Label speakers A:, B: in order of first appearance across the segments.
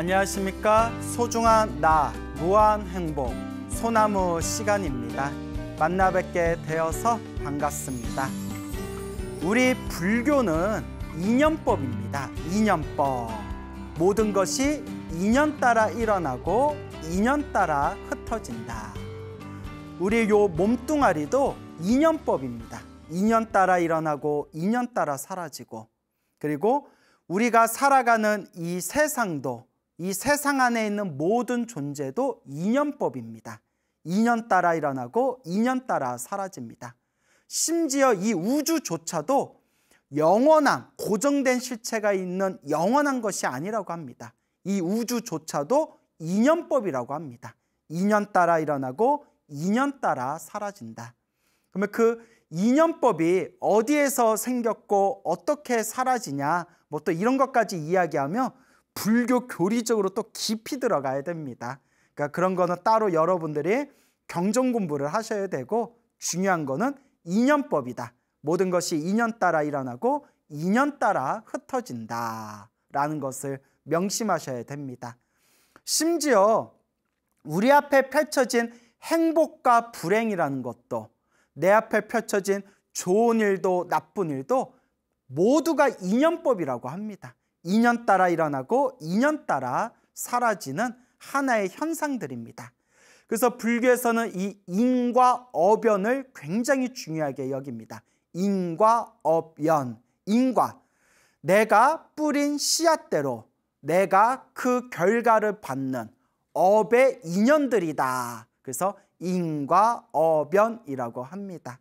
A: 안녕하십니까. 소중한 나, 무한 행복, 소나무 시간입니다. 만나 뵙게 되어서 반갑습니다. 우리 불교는 인연법입니다. 인연법. 모든 것이 인연 따라 일어나고 인연 따라 흩어진다. 우리 요 몸뚱아리도 인연법입니다. 인연 따라 일어나고 인연 따라 사라지고, 그리고 우리가 살아가는 이 세상도, 이 세상 안에 있는 모든 존재도 인연법입니다. 인연 따라 일어나고 인연 따라 사라집니다. 심지어 이 우주조차도 영원한 고정된 실체가 있는 영원한 것이 아니라고 합니다. 이 우주조차도 인연법이라고 합니다. 인연 따라 일어나고 인연 따라 사라진다. 그러면 그 인연법이 어디에서 생겼고 어떻게 사라지냐, 뭐 또 이런 것까지 이야기하며 불교 교리적으로 또 깊이 들어가야 됩니다. 그러니까 그런 거는 따로 여러분들이 경전 공부를 하셔야 되고, 중요한 거는 인연법이다. 모든 것이 인연 따라 일어나고 인연 따라 흩어진다 라는 것을 명심하셔야 됩니다. 심지어 우리 앞에 펼쳐진 행복과 불행이라는 것도, 내 앞에 펼쳐진 좋은 일도 나쁜 일도 모두가 인연법이라고 합니다. 인연 따라 일어나고 인연 따라 사라지는 하나의 현상들입니다. 그래서 불교에서는 이 인과 어변을 굉장히 중요하게 여깁니다. 인과 업연. 인과, 내가 뿌린 씨앗대로 내가 그 결과를 받는 업의 인연들이다. 그래서 인과 어변이라고 합니다.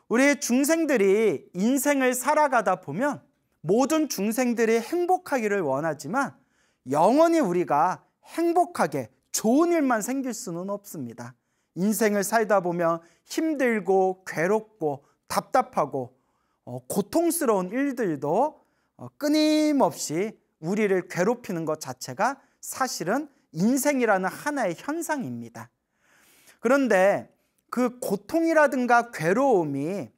A: 우리 중생들이 인생을 살아가다 보면 모든 중생들이 행복하기를 원하지만 영원히 우리가 행복하게 좋은 일만 생길 수는 없습니다. 인생을 살다 보면 힘들고 괴롭고 답답하고 고통스러운 일들도 끊임없이 우리를 괴롭히는 것 자체가 사실은 인생이라는 하나의 현상입니다. 그런데 그 고통이라든가 괴로움이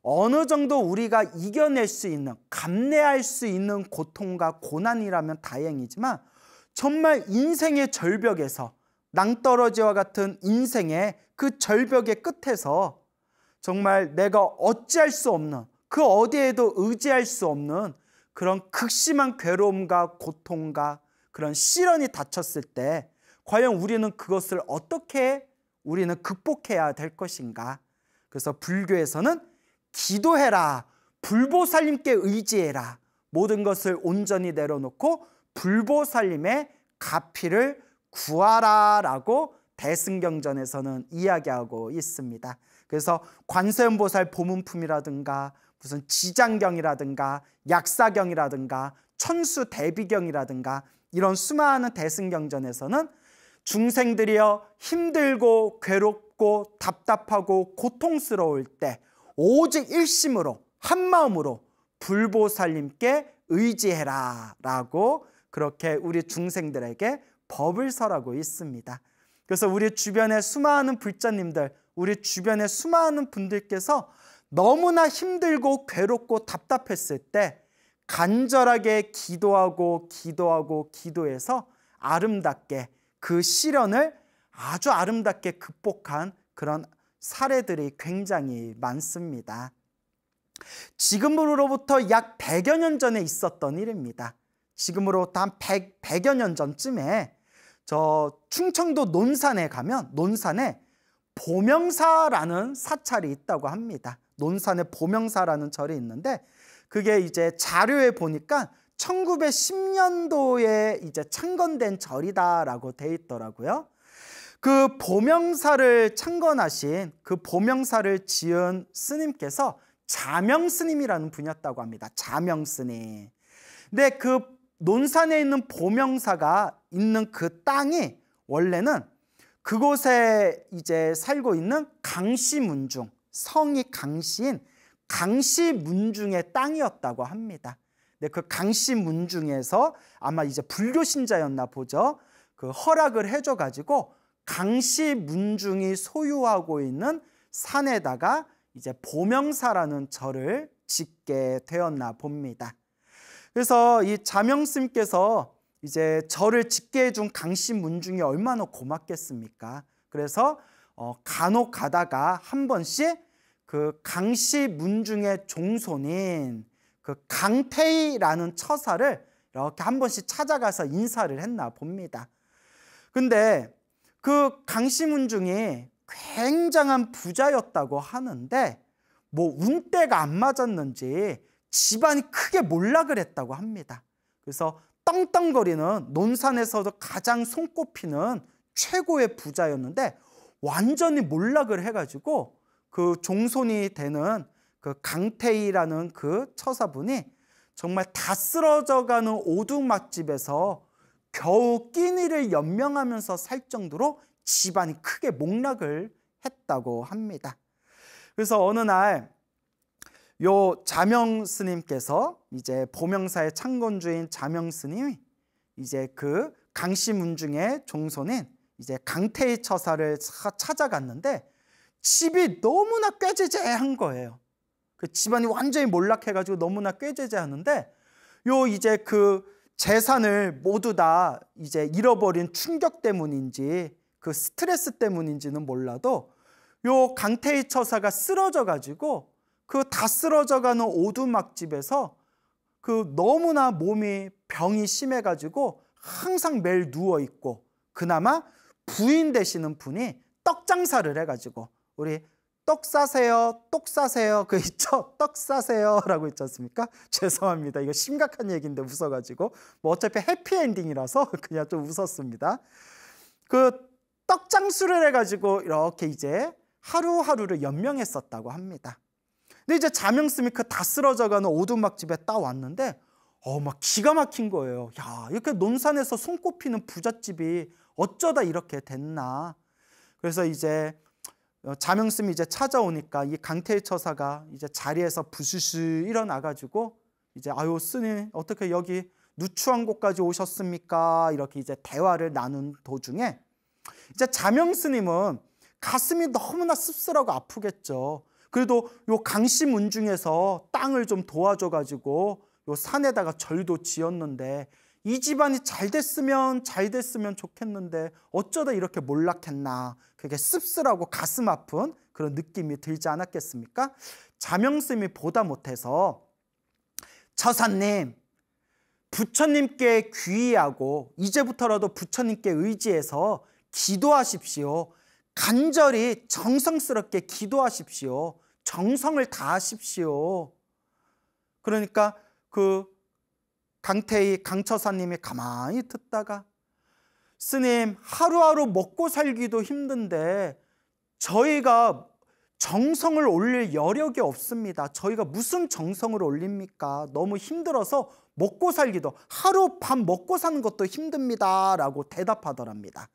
A: 어느 정도 우리가 이겨낼 수 있는, 감내할 수 있는 고통과 고난이라면 다행이지만, 정말 인생의 절벽에서, 낭떠러지와 같은 인생의 그 절벽의 끝에서 정말 내가 어찌할 수 없는, 그 어디에도 의지할 수 없는 그런 극심한 괴로움과 고통과 그런 시련이 닥쳤을 때 과연 우리는 그것을 어떻게 우리는 극복해야 될 것인가? 그래서 불교에서는 기도해라, 불보살님께 의지해라, 모든 것을 온전히 내려놓고 불보살님의 가피를 구하라 라고 대승경전에서는 이야기하고 있습니다. 그래서 관세음보살 보문품이라든가 무슨 지장경이라든가 약사경이라든가 천수대비경이라든가 이런 수많은 대승경전에서는 중생들이여 힘들고 괴롭고 답답하고 고통스러울 때 오직 일심으로 한마음으로 불보살님께 의지해라 라고 그렇게 우리 중생들에게 법을 설하고 있습니다. 그래서 우리 주변의 수많은 불자님들, 우리 주변의 수많은 분들께서 너무나 힘들고 괴롭고 답답했을 때 간절하게 기도하고 기도해서 아름답게 그 시련을 아주 아름답게 극복한 그런 사례들이 굉장히 많습니다. 지금으로부터 약 100여 년 전에 있었던 일입니다. 지금으로부터 한 100여 년 전쯤에 저 충청도 논산에 가면 논산에 보명사라는 사찰이 있다고 합니다. 논산에 보명사라는 절이 있는데 그게 이제 자료에 보니까 1910년도에 이제 창건된 절이다라고 돼 있더라고요. 그 보명사를 창건하신, 그 보명사를 지은 스님께서 자명스님이라는 분이었다고 합니다. 자명스님. 근데 그 논산에 있는 보명사가 있는 그 땅이 원래는 그곳에 이제 살고 있는 강시문중, 성이 강시인 강시문중의 땅이었다고 합니다. 근데 그 강시문중에서 아마 이제 불교 신자였나 보죠. 그 허락을 해줘가지고 강시문중이 소유하고 있는 산에다가 이제 보명사라는 절을 짓게 되었나 봅니다. 그래서 이 자명스님께서 이제 절을 짓게 해준 강씨 문중이 얼마나 고맙겠습니까? 그래서 간혹 가다가 한 번씩 그 강씨 문중의 종손인 그 강태희라는 처사를 이렇게 한 번씩 찾아가서 인사를 했나 봅니다. 근데 그 강씨 문중이 굉장한 부자였다고 하는데 뭐 운때가 안 맞았는지 집안이 크게 몰락을 했다고 합니다. 그래서 떵떵거리는 논산에서도 가장 손꼽히는 최고의 부자였는데 완전히 몰락을 해가지고 그 종손이 되는 그 강태희라는 그 처사분이 정말 다 쓰러져가는 오두막집에서 겨우 끼니를 연명하면서 살 정도로 집안이 크게 목락을 했다고 합니다. 그래서 어느 날 요 자명 스님께서 이제 보명사의 창건주인 자명 스님이 이제 그 강씨 문중의 종손인 이제 강태희 처사를 찾아갔는데 집이 너무나 꾀죄죄한 거예요. 그 집안이 완전히 몰락해가지고 너무나 꾀죄죄하는데 요 이제 그 재산을 모두 다 이제 잃어버린 충격 때문인지 그 스트레스 때문인지는 몰라도 요 강태희 처사가 쓰러져가지고 그 다 쓰러져가는 오두막집에서 그 너무나 몸이 병이 심해가지고 항상 매일 누워있고 그나마 부인 되시는 분이 떡 장사를 해가지고 우리 떡 사세요, 똑 사세요 그 있죠? 떡 사세요 라고 있지 않습니까? 죄송합니다. 이거 심각한 얘기인데 웃어가지고 뭐 어차피 해피엔딩이라서 그냥 좀 웃었습니다. 그 떡 장수를 해가지고 이렇게 이제 하루하루를 연명했었다고 합니다. 근데 이제 자명스님이 그 다 쓰러져가는 오두막집에 딱 왔는데 막 기가 막힌 거예요. 야, 이렇게 논산에서 손꼽히는 부잣집이 어쩌다 이렇게 됐나. 그래서 이제 자명스님이 이제 찾아오니까 이 강태희 처사가 이제 자리에서 부스스 일어나가지고 이제 아유 스님 어떻게 여기 누추한 곳까지 오셨습니까? 이렇게 이제 대화를 나눈 도중에 이제 자명스님은 가슴이 너무나 씁쓸하고 아프겠죠. 그래도 요 강씨 문중에서 땅을 좀 도와줘가지고 요 산에다가 절도 지었는데 이 집안이 잘 됐으면 좋겠는데 어쩌다 이렇게 몰락했나. 그게 씁쓸하고 가슴 아픈 그런 느낌이 들지 않았겠습니까? 자명스님이 보다 못해서 처사님, 부처님께 귀의하고 이제부터라도 부처님께 의지해서 기도하십시오. 간절히 정성스럽게 기도하십시오. 정성을 다하십시오. 그러니까 그 강태희 강처사님이 가만히 듣다가 스님 하루하루 먹고 살기도 힘든데 저희가 정성을 올릴 여력이 없습니다. 저희가 무슨 정성을 올립니까? 너무 힘들어서 먹고 살기도 하루 밥 먹고 사는 것도 힘듭니다 라고 대답하더랍니다.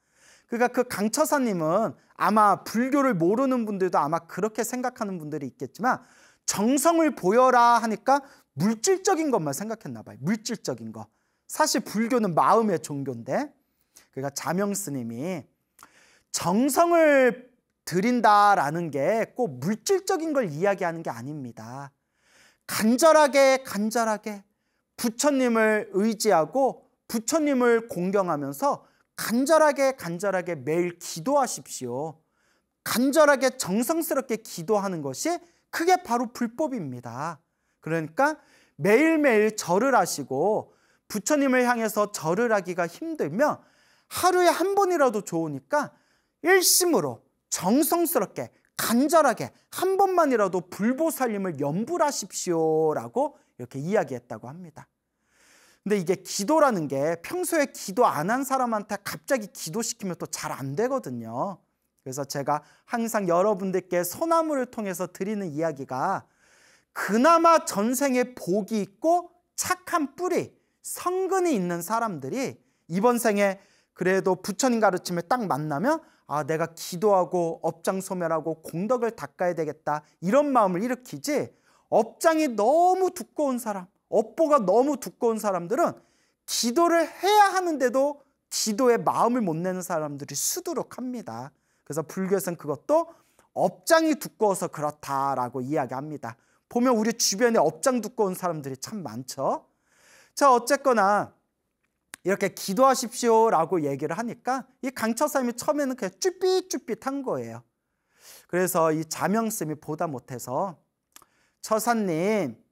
A: 그러니까 그 강처사님은 아마 불교를 모르는 분들도 아마 그렇게 생각하는 분들이 있겠지만 정성을 보여라 하니까 물질적인 것만 생각했나 봐요. 물질적인 거. 사실 불교는 마음의 종교인데 그러니까 자명스님이 정성을 드린다라는 게 꼭 물질적인 걸 이야기하는 게 아닙니다. 간절하게 부처님을 의지하고 부처님을 공경하면서 간절하게 매일 기도하십시오. 간절하게 정성스럽게 기도하는 것이 그게 바로 불법입니다. 그러니까 매일매일 절을 하시고 부처님을 향해서 절을 하기가 힘들면 하루에 한 번이라도 좋으니까 일심으로 정성스럽게 간절하게 한 번만이라도 불보살님을 염불하십시오라고 이렇게 이야기했다고 합니다. 근데 이게 기도라는 게 평소에 기도 안 한 사람한테 갑자기 기도시키면 또 잘 안 되거든요. 그래서 제가 항상 여러분들께 소나무를 통해서 드리는 이야기가 그나마 전생에 복이 있고 착한 뿌리, 성근이 있는 사람들이 이번 생에 그래도 부처님 가르침을 딱 만나면 아, 내가 기도하고 업장 소멸하고 공덕을 닦아야 되겠다 이런 마음을 일으키지 업장이 너무 두꺼운 사람, 업보가 너무 두꺼운 사람들은 기도를 해야 하는데도 기도에 마음을 못 내는 사람들이 수두룩합니다. 그래서 불교에서는 그것도 업장이 두꺼워서 그렇다라고 이야기합니다. 보면 우리 주변에 업장 두꺼운 사람들이 참 많죠. 자, 어쨌거나 이렇게 기도하십시오라고 얘기를 하니까 이 강처사님이 처음에는 그냥 쭈삣쭈삣한 거예요. 그래서 이 자명스님이 보다 못해서 처사님,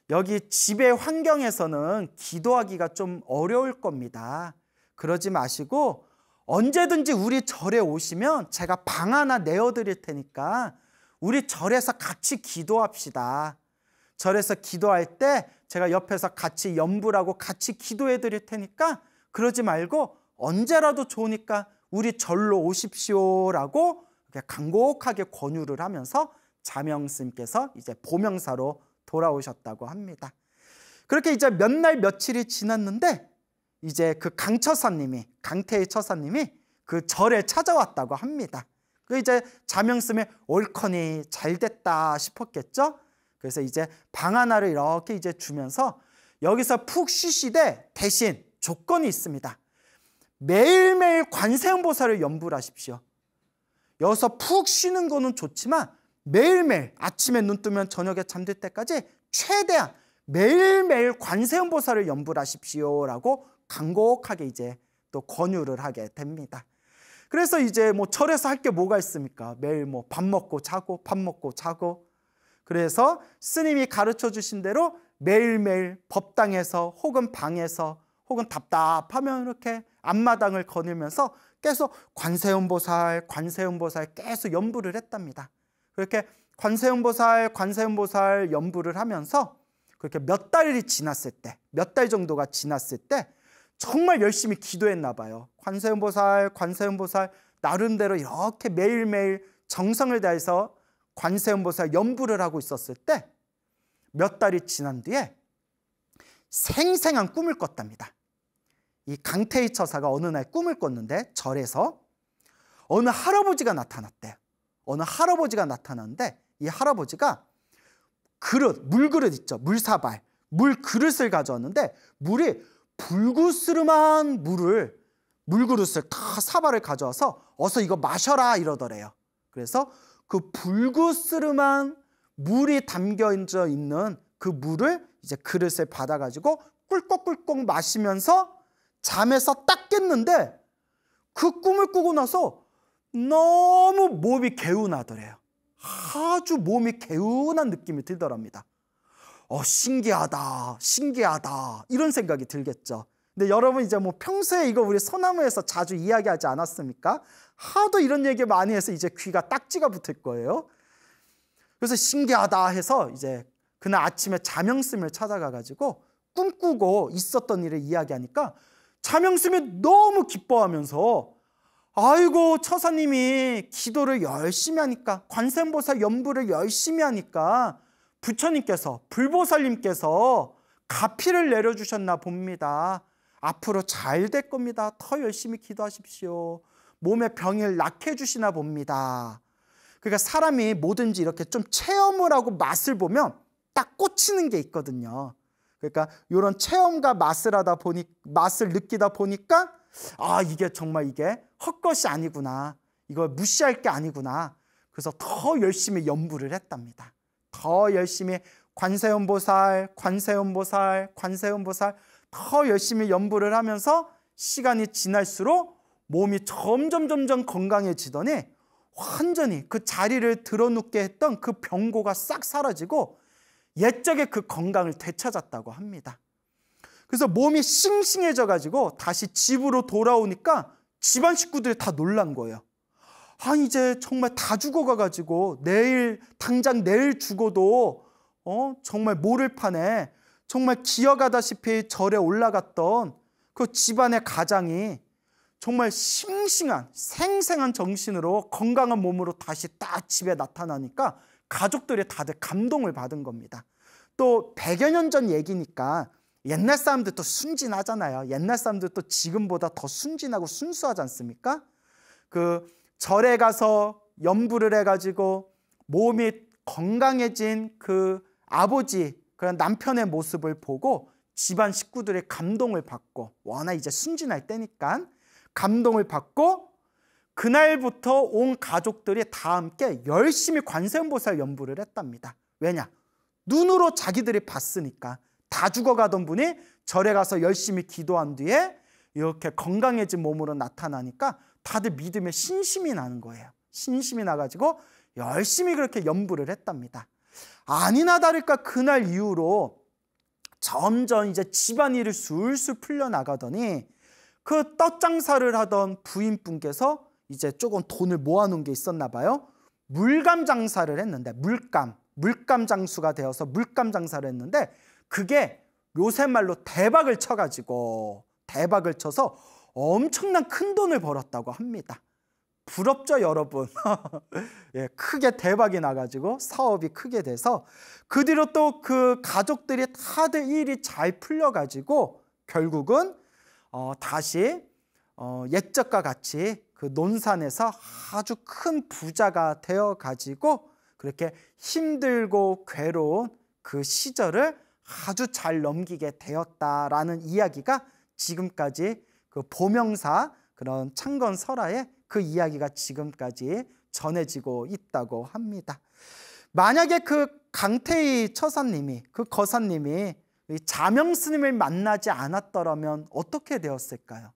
A: 여기 집의 환경에서는 기도하기가 좀 어려울 겁니다. 그러지 마시고 언제든지 우리 절에 오시면 제가 방 하나 내어드릴 테니까 우리 절에서 같이 기도합시다. 절에서 기도할 때 제가 옆에서 같이 염불하고 같이 기도해 드릴 테니까 그러지 말고 언제라도 좋으니까 우리 절로 오십시오라고 간곡하게 권유를 하면서 자명스님께서 이제 보명사로 돌아오셨다고 합니다. 그렇게 이제 몇 날 며칠이 지났는데 이제 그 강처사님이, 강태의 처사님이 그 절에 찾아왔다고 합니다. 그 이제 자명스님이 옳거니 잘 됐다 싶었겠죠. 그래서 이제 방 하나를 이렇게 이제 주면서 여기서 푹 쉬시되 대신 조건이 있습니다. 매일매일 관세음보살을 염불하십시오. 여기서 푹 쉬는 거는 좋지만 매일매일 아침에 눈 뜨면 저녁에 잠들 때까지 최대한 매일매일 관세음보살을 염불하십시오라고 간곡하게 이제 또 권유를 하게 됩니다. 그래서 이제 뭐 절에서 할 게 뭐가 있습니까? 매일 뭐 밥 먹고 자고 밥 먹고 자고. 그래서 스님이 가르쳐 주신 대로 매일매일 법당에서 혹은 방에서 혹은 답답하면 이렇게 앞마당을 거닐면서 계속 관세음보살 관세음보살 계속 염불을 했답니다. 그렇게 관세음보살 염불을 하면서 그렇게 몇 달이 지났을 때, 몇 달 정도가 지났을 때 정말 열심히 기도했나 봐요. 관세음보살 나름대로 이렇게 매일매일 정성을 다해서 관세음보살 염불을 하고 있었을 때 몇 달이 지난 뒤에 생생한 꿈을 꿨답니다. 이 강태희 처사가 어느 날 꿈을 꿨는데 절에서 어느 할아버지가 나타났대요. 어느 할아버지가 나타났는데 이 할아버지가 그릇, 물그릇 있죠. 물사발, 물그릇을 가져왔는데 물이 불구스름한 물그릇을 다 사발을 가져와서 어서 이거 마셔라 이러더래요. 그래서 그 불구스름한 물이 담겨져 있는 그 물을 이제 그릇에 받아가지고 꿀꺽꿀꺽 마시면서 잠에서 딱 깼는데 그 꿈을 꾸고 나서 너무 몸이 개운하더래요. 아주 몸이 개운한 느낌이 들더랍니다. 신기하다 이런 생각이 들겠죠. 근데 여러분 이제 뭐 평소에 이거 우리 소나무에서 자주 이야기하지 않았습니까? 하도 이런 얘기 많이 해서 이제 귀가 딱지가 붙을 거예요. 그래서 신기하다 해서 이제 그날 아침에 자명스님을 찾아가가지고 꿈꾸고 있었던 일을 이야기하니까 자명스님이 너무 기뻐하면서 아이고 처사님이 기도를 열심히 하니까 관세음보살 염불을 열심히 하니까 부처님께서 불보살님께서 가피를 내려주셨나 봅니다. 앞으로 잘 될 겁니다. 더 열심히 기도하십시오. 몸의 병을 낫게 해주시나 봅니다. 그러니까 사람이 뭐든지 이렇게 좀 체험을 하고 맛을 보면 딱 꽂히는 게 있거든요. 그러니까 이런 체험과 맛을 느끼다 보니까 이게 정말 이게 헛것이 아니구나. 이걸 무시할 게 아니구나. 그래서 더 열심히 염불을 했답니다. 더 열심히 관세음보살 더 열심히 염불을 하면서 시간이 지날수록 몸이 점점 건강해지더니 완전히 그 자리를 드러눕게 했던 그 병고가 싹 사라지고 옛적의 그 건강을 되찾았다고 합니다. 그래서 몸이 싱싱해져가지고 다시 집으로 돌아오니까 집안 식구들이 다 놀란 거예요. 이제 정말 다 죽어가가지고 당장 내일 죽어도 정말 모를 판에 정말 기어가다시피 절에 올라갔던 그 집안의 가장이 정말 싱싱한 생생한 정신으로 건강한 몸으로 다시 딱 집에 나타나니까 가족들이 다들 감동을 받은 겁니다. 또 100여 년 전 얘기니까 옛날 사람들 또 순진하잖아요. 옛날 사람들 또 지금보다 더 순진하고 순수하지 않습니까? 그 절에 가서 염불을 해가지고 몸이 건강해진 그 아버지, 그런 남편의 모습을 보고 집안 식구들의 감동을 받고, 워낙 이제 순진할 때니까 감동을 받고 그날부터 온 가족들이 다 함께 열심히 관세음보살 염불을 했답니다. 왜냐? 눈으로 자기들이 봤으니까. 다 죽어가던 분이 절에 가서 열심히 기도한 뒤에 이렇게 건강해진 몸으로 나타나니까 다들 믿음에 신심이 나는 거예요. 신심이 나가지고 열심히 그렇게 연부를 했답니다. 아니나 다를까 그날 이후로 점점 이제 집안일을 술술 풀려나가더니 그 떡 장사를 하던 부인분께서 이제 조금 돈을 모아놓은 게 있었나 봐요. 물감 장사를 했는데 물감 장수가 되어서 물감 장사를 했는데 그게 요새 말로 대박을 쳐가지고 대박을 쳐서 엄청난 큰 돈을 벌었다고 합니다. 부럽죠, 여러분? 예, 크게 대박이 나가지고 사업이 크게 돼서 그 뒤로 또 그 가족들이 다들 일이 잘 풀려가지고 결국은 다시 옛적과 같이 그 논산에서 아주 큰 부자가 되어가지고 그렇게 힘들고 괴로운 그 시절을 아주 잘 넘기게 되었다라는 이야기가 지금까지 그 보명사 그런 창건 설화에 그 이야기가 지금까지 전해지고 있다고 합니다. 만약에 그 강태희 처사님이 그 거사님이 자명 스님을 만나지 않았더라면 어떻게 되었을까요?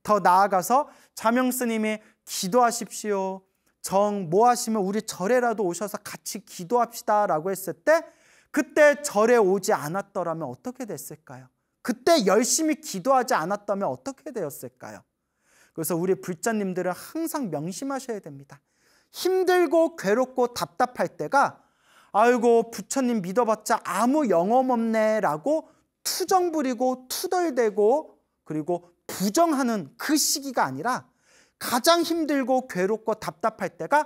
A: 더 나아가서 자명 스님이 기도하십시오. 정 뭐 하시면 우리 절에라도 오셔서 같이 기도합시다 라고 했을 때 그때 절에 오지 않았더라면 어떻게 됐을까요? 그때 열심히 기도하지 않았다면 어떻게 되었을까요? 그래서 우리 불자님들은 항상 명심하셔야 됩니다. 힘들고 괴롭고 답답할 때가 아이고 부처님 믿어봤자 아무 영험 없네 라고 투정 부리고 투덜대고 그리고 부정하는 그 시기가 아니라 가장 힘들고 괴롭고 답답할 때가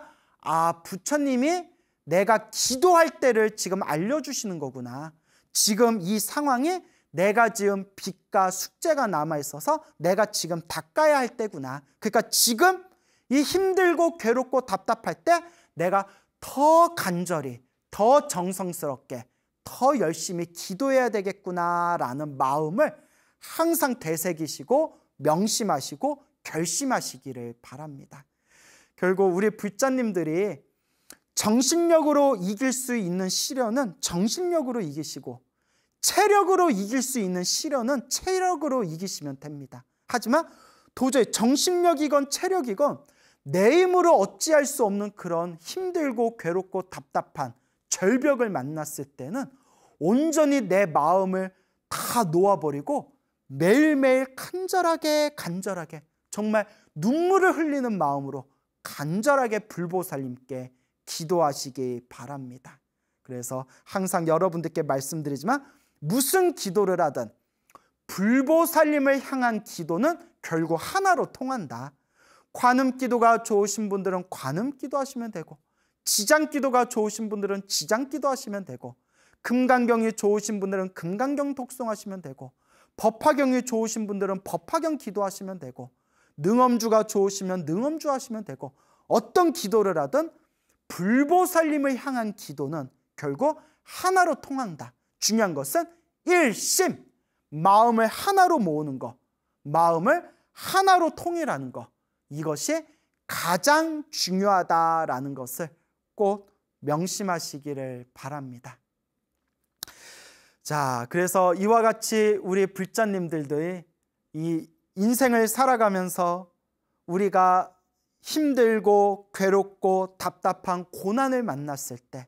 A: 부처님이 내가 기도할 때를 지금 알려주시는 거구나. 지금 이 상황이 내가 지은 빚과 숙제가 남아있어서 내가 지금 닦아야 할 때구나. 그러니까 지금 이 힘들고 괴롭고 답답할 때 내가 더 간절히 더 정성스럽게 더 열심히 기도해야 되겠구나라는 마음을 항상 되새기시고 명심하시고 결심하시기를 바랍니다. 결국 우리 불자님들이 정신력으로 이길 수 있는 시련은 정신력으로 이기시고 체력으로 이길 수 있는 시련은 체력으로 이기시면 됩니다. 하지만 도저히 정신력이건 체력이건 내 힘으로 어찌할 수 없는 그런 힘들고 괴롭고 답답한 절벽을 만났을 때는 온전히 내 마음을 다 놓아버리고 매일매일 간절하게 정말 눈물을 흘리는 마음으로 간절하게 불보살님께 기도하시기 바랍니다. 그래서 항상 여러분들께 말씀드리지만 무슨 기도를 하든 불보살님을 향한 기도는 결국 하나로 통한다. 관음기도가 좋으신 분들은 관음기도 하시면 되고 지장기도가 좋으신 분들은 지장기도 하시면 되고 금강경이 좋으신 분들은 금강경 독송하시면 되고 법화경이 좋으신 분들은 법화경 기도하시면 되고 능엄주가 좋으시면 능엄주 하시면 되고 어떤 기도를 하든 불보살님을 향한 기도는 결국 하나로 통한다. 중요한 것은 일심, 마음을 하나로 모으는 것, 마음을 하나로 통일하는 것, 이것이 가장 중요하다라는 것을 꼭 명심하시기를 바랍니다. 자, 그래서 이와 같이 우리 불자님들도 이 인생을 살아가면서 우리가 힘들고 괴롭고 답답한 고난을 만났을 때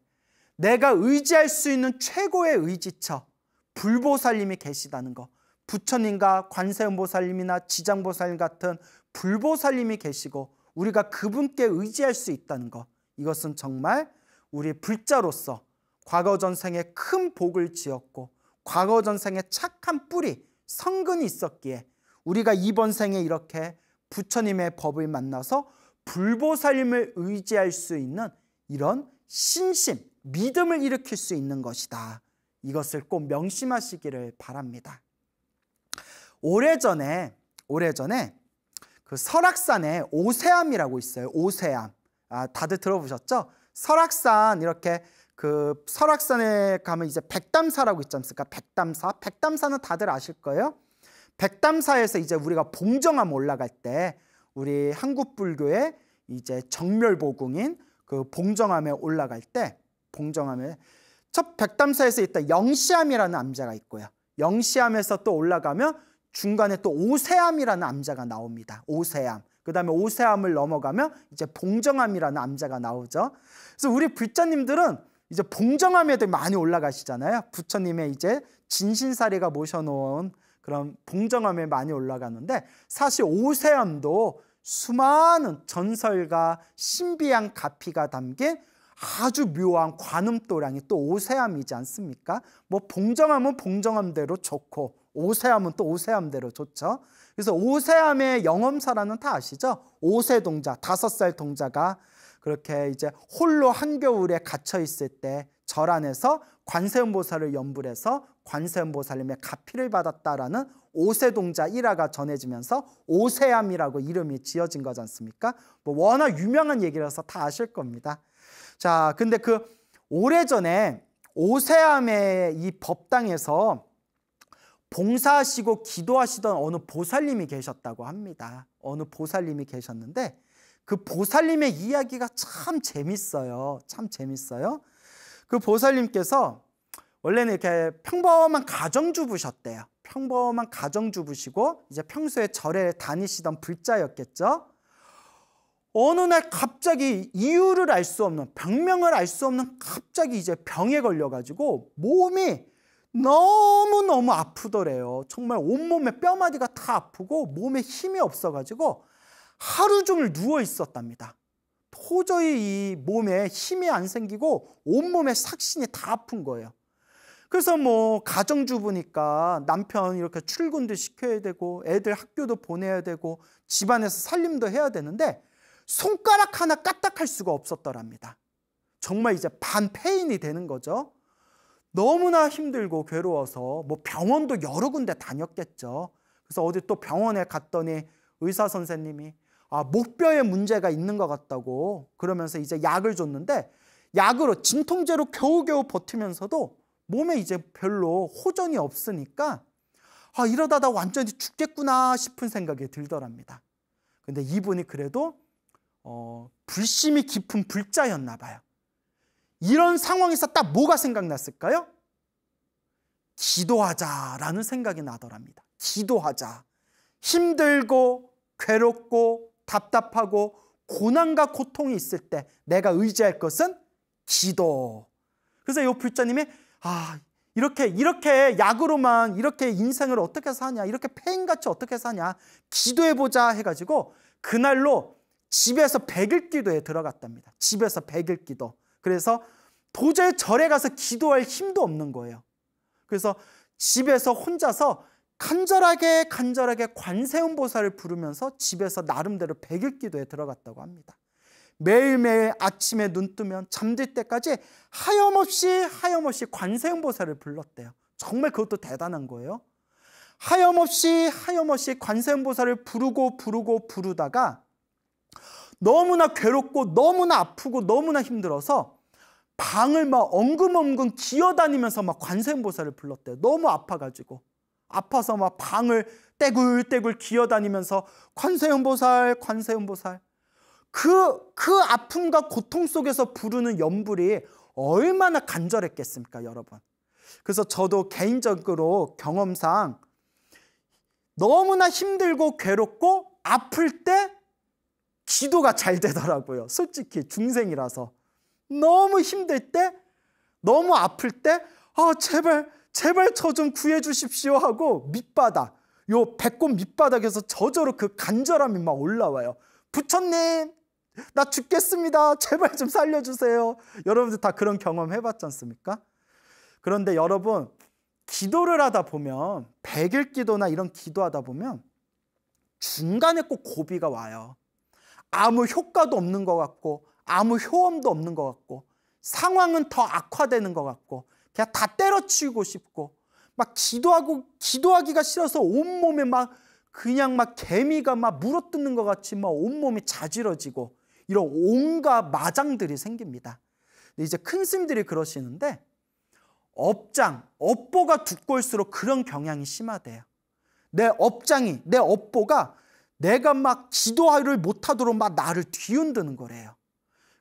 A: 내가 의지할 수 있는 최고의 의지처 불보살님이 계시다는 것, 부처님과 관세음보살님이나 지장보살님 같은 불보살님이 계시고 우리가 그분께 의지할 수 있다는 것, 이것은 정말 우리 불자로서 과거 전생에 큰 복을 지었고 과거 전생에 착한 뿌리, 성근이 있었기에 우리가 이번 생에 이렇게 부처님의 법을 만나서 불보살님을 의지할 수 있는 이런 신심, 믿음을 일으킬 수 있는 것이다. 이것을 꼭 명심하시기를 바랍니다. 오래전에 그 설악산에 오세암이라고 있어요. 오세암. 다들 들어보셨죠? 설악산 이렇게 그 설악산에 가면 이제 백담사라고 있지 않습니까? 백담사는 다들 아실 거예요. 백담사에서 이제 우리가 봉정암 올라갈 때 우리 한국불교의 이제 정멸보궁인 그 봉정암에 올라갈 때 봉정암에 첫 백담사에서 있다 영시암이라는 암자가 있고요. 영시암에서 또 올라가면 중간에 또 오세암이라는 암자가 나옵니다. 오세암. 그 다음에 오세암을 넘어가면 이제 봉정암이라는 암자가 나오죠. 그래서 우리 불자님들은 이제 봉정암에 많이 올라가시잖아요. 부처님의 이제 진신사리가 모셔놓은 그런 봉정암에 많이 올라가는데, 사실 오세암도 수많은 전설과 신비한 가피가 담긴 아주 묘한 관음도량이 또 오세암이지 않습니까? 뭐 봉정암은 봉정암대로 좋고 오세암은 또 오세암대로 좋죠. 그래서 오세암의 영엄사라는 다 아시죠? 오세동자, 5살 동자가 그렇게 이제 홀로 한겨울에 갇혀 있을 때 절 안에서 관세음보살을 연불해서 관세음보살님의 가피를 받았다라는 오세동자 일화가 전해지면서 오세암이라고 이름이 지어진 거지 않습니까? 뭐 워낙 유명한 얘기라서 다 아실 겁니다. 자, 근데 그 오래전에 오세암의 이 법당에서 봉사하시고 기도하시던 어느 보살님이 계셨다고 합니다. 어느 보살님이 계셨는데 그 보살님의 이야기가 참 재밌어요. 참 재밌어요. 그 보살님께서 원래는 이렇게 평범한 가정주부셨대요. 평범한 가정주부시고 이제 평소에 절에 다니시던 불자였겠죠. 어느 날 갑자기 이유를 알 수 없는, 병명을 알 수 없는 갑자기 이제 병에 걸려가지고 몸이 너무너무 아프더래요. 정말 온몸에 뼈마디가 다 아프고 몸에 힘이 없어가지고 하루 종일 누워 있었답니다. 도저히 이 몸에 힘이 안 생기고 온몸에 삭신이 다 아픈 거예요. 그래서 뭐 가정주부니까 남편 이렇게 출근도 시켜야 되고 애들 학교도 보내야 되고 집안에서 살림도 해야 되는데 손가락 하나 까딱할 수가 없었더랍니다. 정말 이제 반폐인이 되는 거죠. 너무나 힘들고 괴로워서 뭐 병원도 여러 군데 다녔겠죠. 그래서 어디 또 병원에 갔더니 의사 선생님이 목뼈에 문제가 있는 것 같다고 그러면서 이제 약을 줬는데, 약으로 진통제로 겨우겨우 버티면서도 몸에 이제 별로 호전이 없으니까 이러다 나 완전히 죽겠구나 싶은 생각이 들더랍니다. 근데 이분이 그래도 불심이 깊은 불자였나 봐요. 이런 상황에서 딱 뭐가 생각났을까요? 기도하자라는 생각이 나더랍니다. 기도하자. 힘들고 괴롭고 답답하고 고난과 고통이 있을 때 내가 의지할 것은 기도. 그래서 이 불자님이 이렇게 약으로만 이렇게 인생을 어떻게 사냐, 이렇게 폐인같이 어떻게 사냐, 기도해보자 해가지고 그날로 집에서 100일 기도에 들어갔답니다. 집에서 100일 기도. 그래서 도저히 절에 가서 기도할 힘도 없는 거예요. 그래서 집에서 혼자서 간절하게 관세음보살을 부르면서 집에서 나름대로 100일 기도에 들어갔다고 합니다. 매일매일 아침에 눈 뜨면 잠들 때까지 하염없이 관세음보살을 불렀대요. 정말 그것도 대단한 거예요. 하염없이 관세음보살을 부르다가 너무나 괴롭고 너무나 아프고 너무나 힘들어서 방을 막 엉금엉금 기어다니면서 막 관세음보살을 불렀대요. 너무 아파서 막 방을 떼굴떼굴 기어다니면서 관세음보살 그 아픔과 고통 속에서 부르는 연불이 얼마나 간절했겠습니까, 여러분. 그래서 저도 개인적으로 경험상 너무나 힘들고 괴롭고 아플 때 기도가 잘 되더라고요. 솔직히 중생이라서 너무 힘들 때, 너무 아플 때 제발 저 좀 구해 주십시오 하고 밑바닥, 요 배꼽 밑바닥에서 저절로 그 간절함이 막 올라와요. 부처님, 나 죽겠습니다. 제발 좀 살려주세요. 여러분들 다 그런 경험 해봤지 않습니까? 그런데 여러분, 기도를 하다 보면, 100일 기도나 이런 기도하다 보면 중간에 꼭 고비가 와요. 아무 효과도 없는 것 같고 아무 효험도 없는 것 같고 상황은 더 악화되는 것 같고 그냥 다 때려치우고 싶고 막 기도하기가 싫어서 온몸에 그냥 개미가 물어뜯는 것 같이 온몸이 자지러지고 이런 온갖 마장들이 생깁니다. 근데 이제 큰 스님들이 그러시는데 업보가 두꺼울수록 그런 경향이 심하대요. 내 업보가 내가 기도를 못하도록 나를 뒤흔드는 거래요.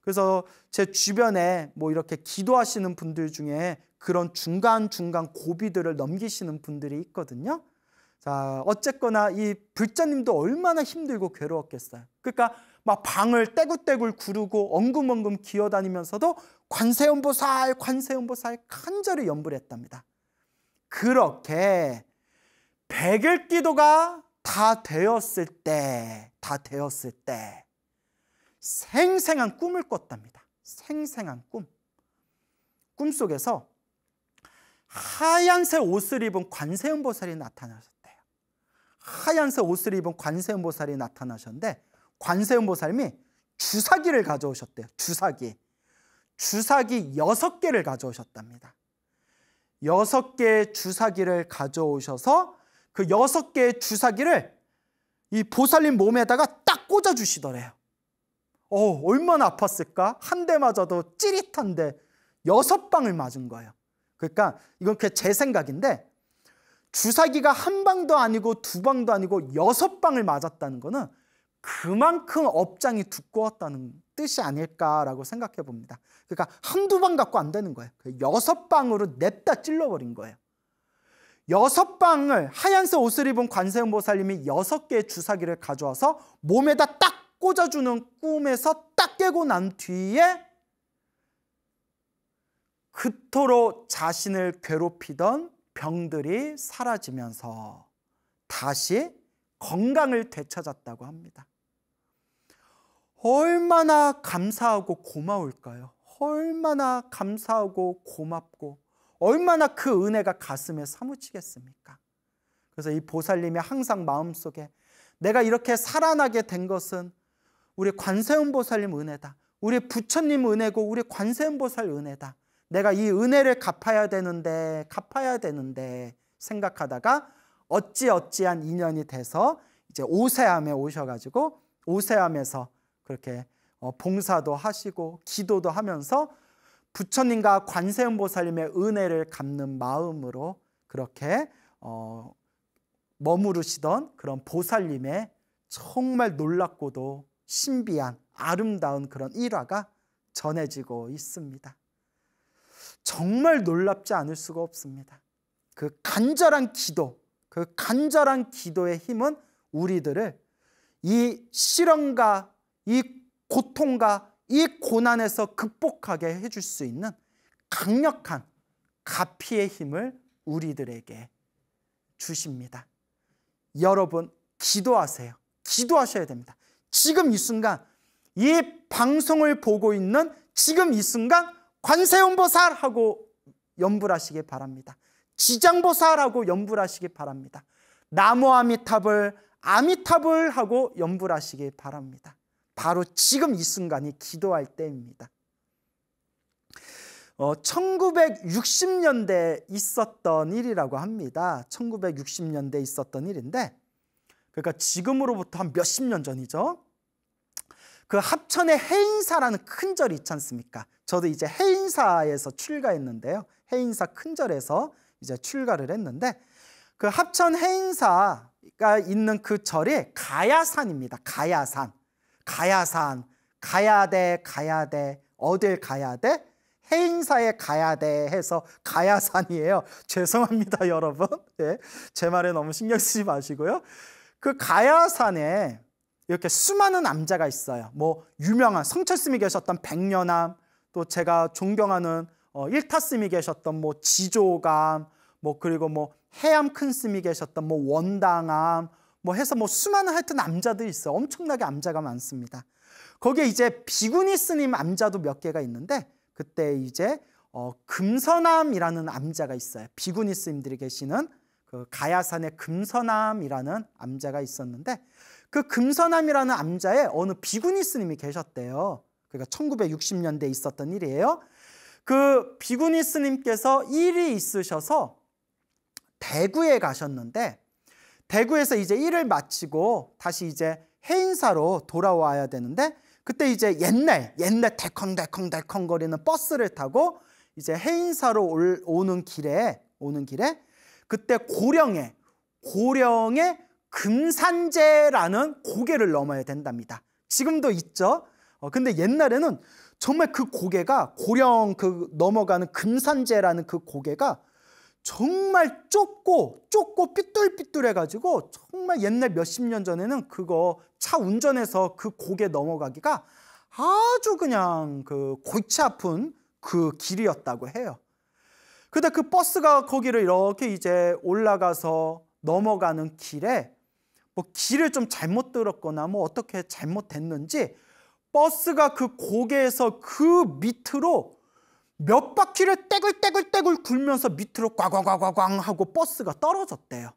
A: 그래서 제 주변에 이렇게 기도하시는 분들 중에 그런 중간중간 고비들을 넘기시는 분들이 있거든요. 자, 어쨌거나 이 불자님도 얼마나 힘들고 괴로웠겠어요. 그러니까 막 방을 떼굴떼굴 구르고 엉금엉금 기어다니면서도 관세음보살, 관세음보살 간절히 염불 했답니다. 그렇게 100일 기도가 다 되었을 때 생생한 꿈을 꿨답니다. 생생한 꿈. 꿈속에서 하얀색 옷을 입은 관세음보살이 나타나셨대요. 하얀색 옷을 입은 관세음보살이 나타나셨는데 관세음보살님이 주사기를 가져오셨대요. 주사기 6개를 가져오셨답니다. 6개의 주사기를 가져오셔서 그 6개의 주사기를 이 보살님 몸에다가 딱 꽂아주시더래요. 얼마나 아팠을까? 한 대 맞아도 찌릿한데 6방을 맞은 거예요. 그러니까 이건 그냥 제 생각인데 주사기가 한 방도 아니고 2방도 아니고 6방을 맞았다는 거는 그만큼 업장이 두꺼웠다는 뜻이 아닐까라고 생각해 봅니다. 그러니까 한두 방 갖고 안 되는 거예요. 6방으로 냅다 찔러버린 거예요. 6방을 하얀색 옷을 입은 관세음보살님이 6개의 주사기를 가져와서 몸에다 딱 꽂아주는 꿈에서 딱 깨고 난 뒤에 그토록 자신을 괴롭히던 병들이 사라지면서 다시 건강을 되찾았다고 합니다. 얼마나 감사하고 고마울까요? 얼마나 감사하고 고맙고 얼마나 그 은혜가 가슴에 사무치겠습니까? 그래서 이 보살님이 항상 마음속에 내가 이렇게 살아나게 된 것은 우리 관세음보살님 은혜다. 우리 부처님 은혜고 우리 관세음보살 은혜다. 내가 이 은혜를 갚아야 되는데 생각하다가 어찌어찌한 인연이 돼서 이제 오세암에 오셔가지고 오세암에서 그렇게 봉사도 하시고 기도도 하면서 부처님과 관세음보살님의 은혜를 갚는 마음으로 그렇게 머무르시던 그런 보살님의 정말 놀랍고도 신비한 아름다운 그런 일화가 전해지고 있습니다. 정말 놀랍지 않을 수가 없습니다. 그 간절한 기도의 힘은 우리들을 이 시련과 이 고통과 이 고난에서 극복하게 해줄 수 있는 강력한 가피의 힘을 우리들에게 주십니다. 여러분 기도하세요. 기도하셔야 됩니다. 지금 이 순간 이 방송을 보고 있는 지금 이 순간 관세음보살 하고 염불하시기 바랍니다. 지장보살 하고 염불하시기 바랍니다. 나무 아미타불 하고 염불하시기 바랍니다. 바로 지금 이 순간이 기도할 때입니다. 1960년대에 있었던 일이라고 합니다. 1960년대에 있었던 일인데 그러니까 지금으로부터 한 몇십 년 전이죠. 그 합천에 해인사라는 큰 절이 있지 않습니까? 저도 이제 해인사에서 출가했는데요. 해인사 큰 절에서 이제 출가를 했는데 그 합천 해인사가 있는 그 절이 가야산입니다. 가야산. 가야 돼. 어딜 가야 돼? 해인사에 가야 돼 해서 가야산이에요. 죄송합니다, 여러분. 네, 제 말에 너무 신경 쓰지 마시고요. 그 가야산에 이렇게 수많은 암자가 있어요. 뭐 유명한 성철스님이 계셨던 백년암, 또 제가 존경하는 일타스님이 계셨던 뭐 지조감, 뭐 그리고 뭐 해암 큰스님이 계셨던 뭐 원당암, 뭐 해서 뭐 수많은 하여튼 암자들이 있어요. 엄청나게 암자가 많습니다. 거기에 이제 비구니 스님 암자도 몇 개가 있는데 그때 이제 금선암이라는 암자가 있어요. 비구니 스님들이 계시는 그 가야산에 금선암이라는 암자가 있었는데 그 금선암이라는 암자에 어느 비구니 스님이 계셨대요. 그러니까 1960년대에 있었던 일이에요. 그 비구니 스님께서 일이 있으셔서 대구에 가셨는데 대구에서 이제 일을 마치고 다시 이제 해인사로 돌아와야 되는데 그때 이제 옛날 덜컹덜컹 거리는 버스를 타고 이제 해인사로 오는 길에 그때 고령에 금산제라는 고개를 넘어야 된답니다. 지금도 있죠. 근데 옛날에는 정말 그 고개가 고령 그 넘어가는 금산제라는 그 고개가 정말 좁고 삐뚤삐뚤해가지고 정말 옛날 몇십 년 전에는 그거 차 운전해서 그 고개 넘어가기가 아주 그냥 그 골치 아픈 그 길이었다고 해요. 근데 그 버스가 거기를 이렇게 이제 올라가서 넘어가는 길에 뭐 길을 좀 잘못 들었거나 뭐 어떻게 잘못됐는지 버스가 그 고개에서 그 밑으로 몇 바퀴를 떼굴떼굴 굴면서 밑으로 꽝꽝꽝꽝 하고 버스가 떨어졌대요.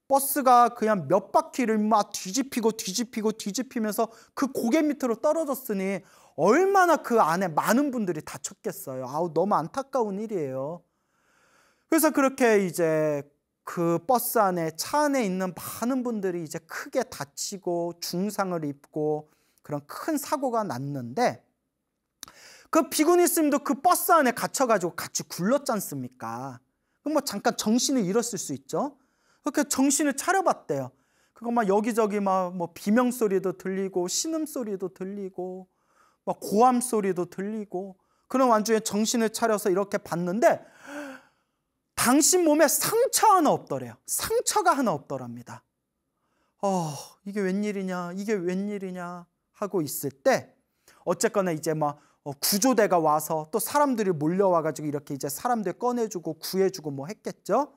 A: 버스가 그냥 몇 바퀴를 막 뒤집히면서 그 고개 밑으로 떨어졌으니 얼마나 그 안에 많은 분들이 다쳤겠어요. 아우, 너무 안타까운 일이에요. 그래서 그렇게 이제 그 버스 안에, 차 안에 있는 많은 분들이 이제 크게 다치고 중상을 입고 그런 큰 사고가 났는데, 그 비구니스님도 그 버스 안에 갇혀가지고 같이 굴렀지 않습니까? 그럼 뭐 잠깐 정신을 잃었을 수 있죠. 그렇게 정신을 차려봤대요. 그거 막 여기저기 막 뭐 비명 소리도 들리고 신음 소리도 들리고 막 고함 소리도 들리고 그런 와중에 정신을 차려서 이렇게 봤는데 당신 몸에 상처 하나 없더래요. 상처가 하나 없더랍니다. 이게 웬일이냐, 이게 웬일이냐 하고 있을 때 어쨌거나 이제 막 구조대가 와서 또 사람들이 몰려와가지고 이렇게 이제 사람들 꺼내주고 구해주고 뭐 했겠죠.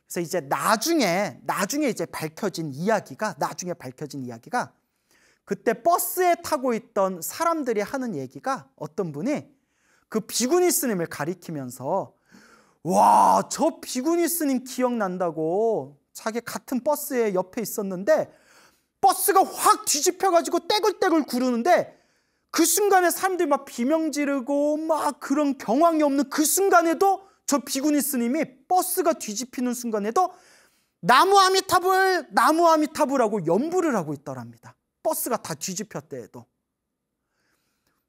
A: 그래서 이제 나중에 이제 밝혀진 이야기가 그때 버스에 타고 있던 사람들이 하는 얘기가, 어떤 분이 그 비구니스님을 가리키면서 와, 저 비구니스님 기억난다고, 자기 같은 버스에 옆에 있었는데 버스가 확 뒤집혀가지고 떼굴떼굴 구르는데 그 순간에 사람들이 막 비명 지르고 막 그런 경황이 없는 그 순간에도 저 비구니스님이 버스가 뒤집히는 순간에도 나무 아미타불 하고 연부를 하고 있더랍니다. 버스가 다 뒤집혔대 해도.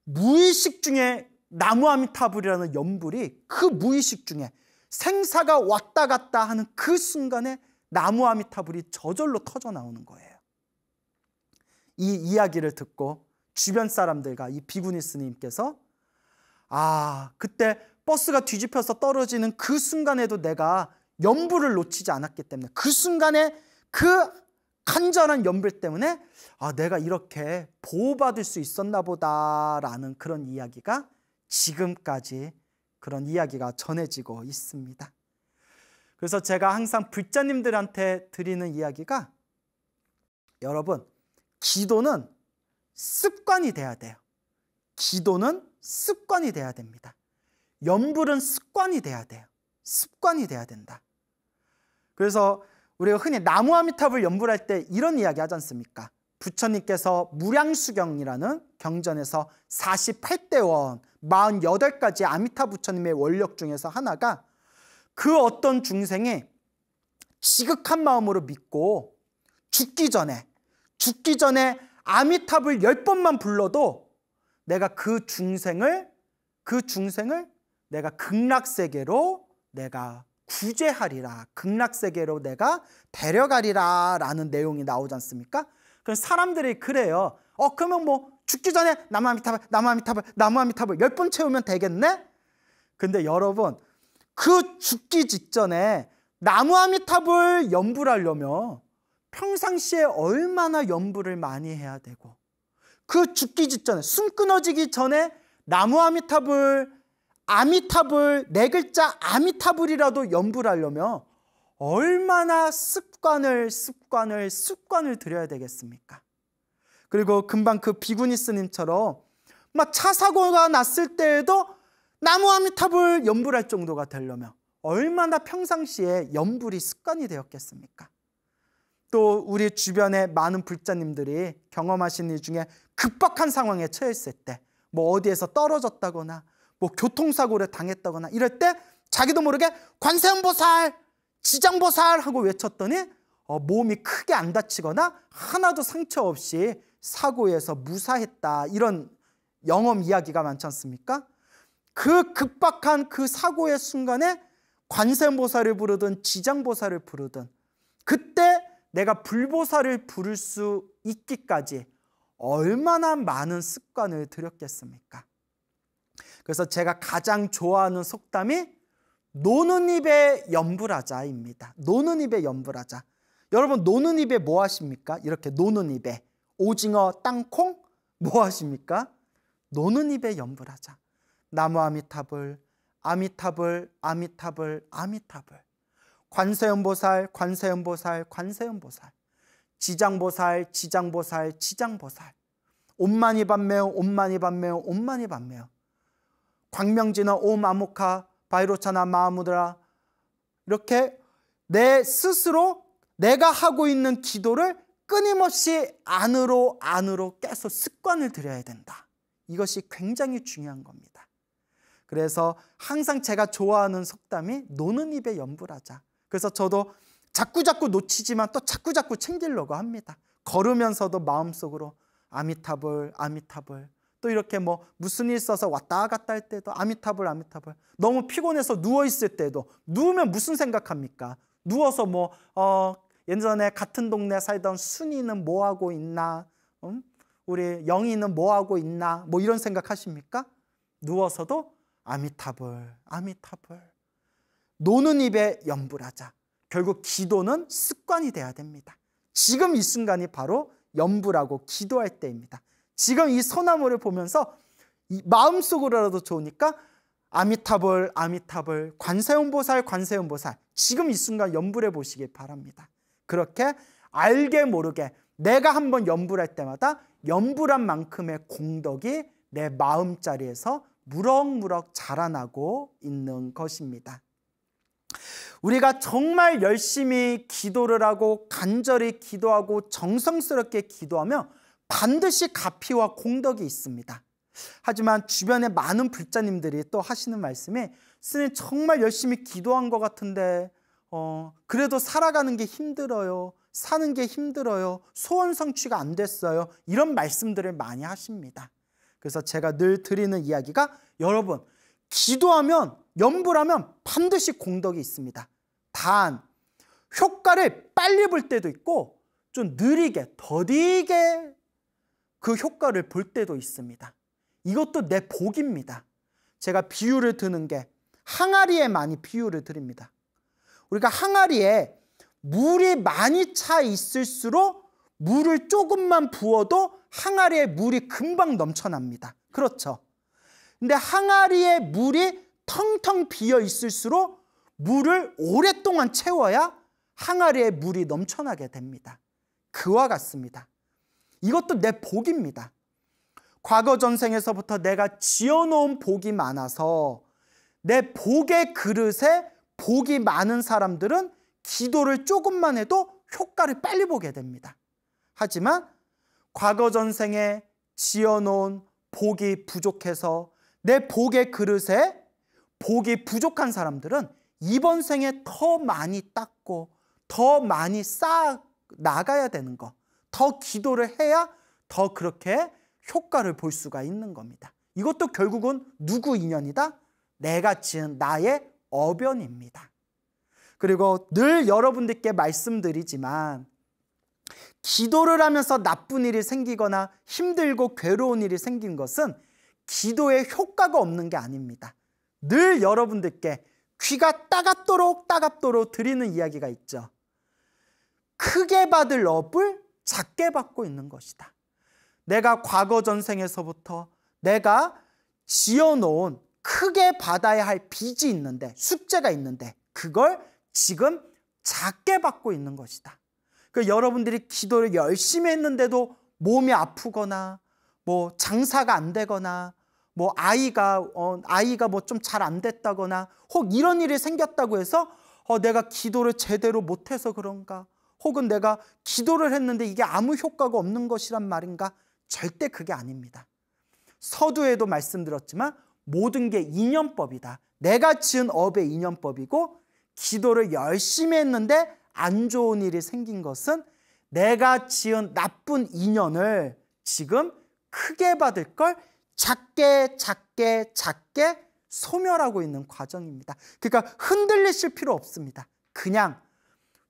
A: 무의식 중에 나무 아미타불이라는 연불이 그 무의식 중에 생사가 왔다 갔다 하는 그 순간에 나무 아미타불이 저절로 터져 나오는 거예요. 이 이야기를 듣고 주변 사람들과 이 비구니스님께서 그때 버스가 뒤집혀서 떨어지는 그 순간에도 내가 연불을 놓치지 않았기 때문에, 그 순간에 그 간절한 연불 때문에 내가 이렇게 보호받을 수 있었나 보다라는 그런 이야기가 지금까지 그런 이야기가 전해지고 있습니다. 그래서 제가 항상 불자님들한테 드리는 이야기가, 여러분, 기도는 습관이 돼야 돼요. 기도는 습관이 돼야 됩니다. 연불은 습관이 돼야 돼요. 습관이 돼야 된다. 그래서 우리가 흔히 나무 아미타불 연불할 때 이런 이야기 하지 않습니까? 부처님께서 무량수경이라는 경전에서 48대원 48가지 아미타 부처님의 원력 중에서 하나가, 그 어떤 중생이 지극한 마음으로 믿고 죽기 전에 아미타불 10번만 불러도 내가 그 중생을 내가 극락세계로 내가 구제하리라, 극락세계로 내가 데려가리라 라는 내용이 나오지 않습니까? 그럼 사람들이 그래요. 그러면 뭐 죽기 전에 나무 아미타불 10번 채우면 되겠네? 근데 여러분, 그 죽기 직전에 나무 아미타불 연불하려면 평상시에 얼마나 연불을 많이 해야 되고, 그 죽기 직전에, 숨 끊어지기 전에 나무 아미타불 네 글자 아미타불이라도 연불하려면 얼마나 습관을 들여야 되겠습니까? 그리고 금방 그 비구니스님처럼 막 차 사고가 났을 때에도 나무 아미타불 연불할 정도가 되려면 얼마나 평상시에 연불이 습관이 되었겠습니까? 또 우리 주변에 많은 불자님들이 경험하신 일 중에 급박한 상황에 처했을 때, 뭐 어디에서 떨어졌다거나 뭐 교통사고를 당했다거나 이럴 때 자기도 모르게 관세음보살, 지장보살 하고 외쳤더니 몸이 크게 안 다치거나 하나도 상처 없이 사고에서 무사했다, 이런 영험 이야기가 많지 않습니까? 그 급박한 그 사고의 순간에 관세음보살을 부르든 지장보살을 부르든 그때 내가 불보살을 부를 수 있기까지 얼마나 많은 습관을 들였겠습니까? 그래서 제가 가장 좋아하는 속담이 노는 입에 염불하자입니다. 노는 입에 염불하자. 여러분, 노는 입에 뭐 하십니까? 이렇게 노는 입에 오징어, 땅콩 뭐 하십니까? 노는 입에 염불하자. 나무 아미타불, 아미타불, 아미타불, 아미타불. 관세음보살, 관세음보살, 관세음보살. 지장보살, 지장보살, 지장보살. 옴마니밤메오, 옴마니밤메오, 옴마니밤메오. 광명진어 옴 아모카 바이로차나 마하무드라. 이렇게 내 스스로 내가 하고 있는 기도를 끊임없이 안으로 계속 습관을 들여야 된다. 이것이 굉장히 중요한 겁니다. 그래서 항상 제가 좋아하는 속담이 노는 입에 염불하자. 그래서 저도 자꾸자꾸 놓치지만 또 자꾸자꾸 챙기려고 합니다. 걸으면서도 마음속으로 아미타불, 아미타불. 또 이렇게 뭐 무슨 일 있어서 왔다 갔다 할 때도 아미타불, 아미타불. 너무 피곤해서 누워있을 때도, 누우면 무슨 생각합니까? 누워서 뭐 예전에 같은 동네 살던 순이는 뭐 하고 있나? 우리 영희는 뭐 하고 있나? 뭐 이런 생각 하십니까? 누워서도 아미타불, 아미타불. 노는 입에 염불하자. 결국 기도는 습관이 돼야 됩니다. 지금 이 순간이 바로 염불하고 기도할 때입니다. 지금 이 소나무를 보면서 마음속으로라도 좋으니까 아미타불, 아미타불, 관세음보살, 관세음보살. 지금 이 순간 염불해 보시길 바랍니다. 그렇게 알게 모르게 내가 한번 염불할 때마다 염불한 만큼의 공덕이 내 마음자리에서 무럭무럭 자라나고 있는 것입니다. 우리가 정말 열심히 기도를 하고 간절히 기도하고 정성스럽게 기도하면 반드시 가피와 공덕이 있습니다. 하지만 주변에 많은 불자님들이 또 하시는 말씀이, 스님 정말 열심히 기도한 것 같은데 그래도 살아가는 게 힘들어요. 사는 게 힘들어요. 소원 성취가 안 됐어요. 이런 말씀들을 많이 하십니다. 그래서 제가 늘 드리는 이야기가, 여러분 기도하면, 염불하면 반드시 공덕이 있습니다. 단 효과를 빨리 볼 때도 있고 좀 느리게, 더디게 그 효과를 볼 때도 있습니다. 이것도 내 복입니다. 제가 비유를 드는 게 항아리에 많이 비유를 드립니다. 우리가 항아리에 물이 많이 차 있을수록 물을 조금만 부어도 항아리에 물이 금방 넘쳐납니다. 그렇죠? 근데 항아리에 물이 텅텅 비어 있을수록 물을 오랫동안 채워야 항아리에 물이 넘쳐나게 됩니다. 그와 같습니다. 이것도 내 복입니다. 과거 전생에서부터 내가 지어놓은 복이 많아서 내 복의 그릇에 복이 많은 사람들은 기도를 조금만 해도 효과를 빨리 보게 됩니다. 하지만 과거 전생에 지어놓은 복이 부족해서 내 복의 그릇에 복이 부족한 사람들은 이번 생에 더 많이 닦고 더 많이 쌓아 나가야 되는 거, 더 기도를 해야 더 그렇게 효과를 볼 수가 있는 겁니다. 이것도 결국은 누구 인연이다? 내가 지은 나의 어변입니다. 그리고 늘 여러분들께 말씀드리지만, 기도를 하면서 나쁜 일이 생기거나 힘들고 괴로운 일이 생긴 것은 기도에 효과가 없는 게 아닙니다. 늘 여러분들께 귀가 따갑도록 드리는 이야기가 있죠. 크게 받을 업을 작게 받고 있는 것이다. 내가 과거 전생에서부터 내가 지어놓은 크게 받아야 할 빚이 있는데, 숙제가 있는데 그걸 지금 작게 받고 있는 것이다. 여러분들이 기도를 열심히 했는데도 몸이 아프거나 뭐 장사가 안 되거나 뭐 아이가 뭐 좀 잘 안 됐다거나 혹 이런 일이 생겼다고 해서 내가 기도를 제대로 못해서 그런가, 혹은 내가 기도를 했는데 이게 아무 효과가 없는 것이란 말인가? 절대 그게 아닙니다. 서두에도 말씀드렸지만 모든 게 인연법이다. 내가 지은 업의 인연법이고, 기도를 열심히 했는데 안 좋은 일이 생긴 것은 내가 지은 나쁜 인연을 지금 크게 받을 걸 작게 소멸하고 있는 과정입니다. 그러니까 흔들리실 필요 없습니다. 그냥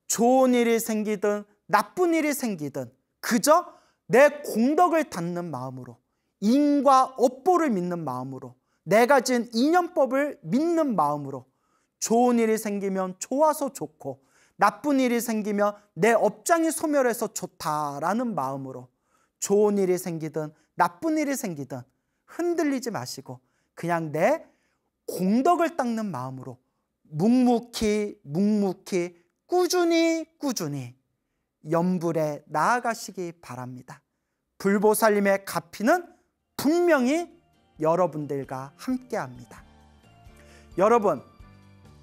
A: 좋은 일이 생기든 나쁜 일이 생기든 그저 내 공덕을 닫는 마음으로, 인과 업보를 믿는 마음으로, 내가 지은 인연법을 믿는 마음으로 좋은 일이 생기면 좋아서 좋고 나쁜 일이 생기면 내 업장이 소멸해서 좋다라는 마음으로 좋은 일이 생기든 나쁜 일이 생기든 흔들리지 마시고 그냥 내 공덕을 닦는 마음으로 묵묵히 꾸준히 염불에 나아가시기 바랍니다. 불보살님의 가피는 분명히 여러분들과 함께합니다. 여러분,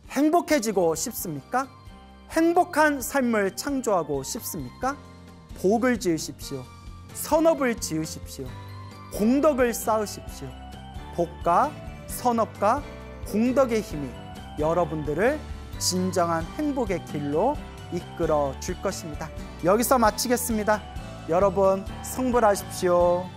A: 행복해지고 싶습니까? 행복한 삶을 창조하고 싶습니까? 복을 지으십시오. 선업을 지으십시오. 공덕을 쌓으십시오. 복과 선업과 공덕의 힘이 여러분들을 진정한 행복의 길로 이끌어 줄 것입니다. 여기서 마치겠습니다. 여러분, 성불하십시오.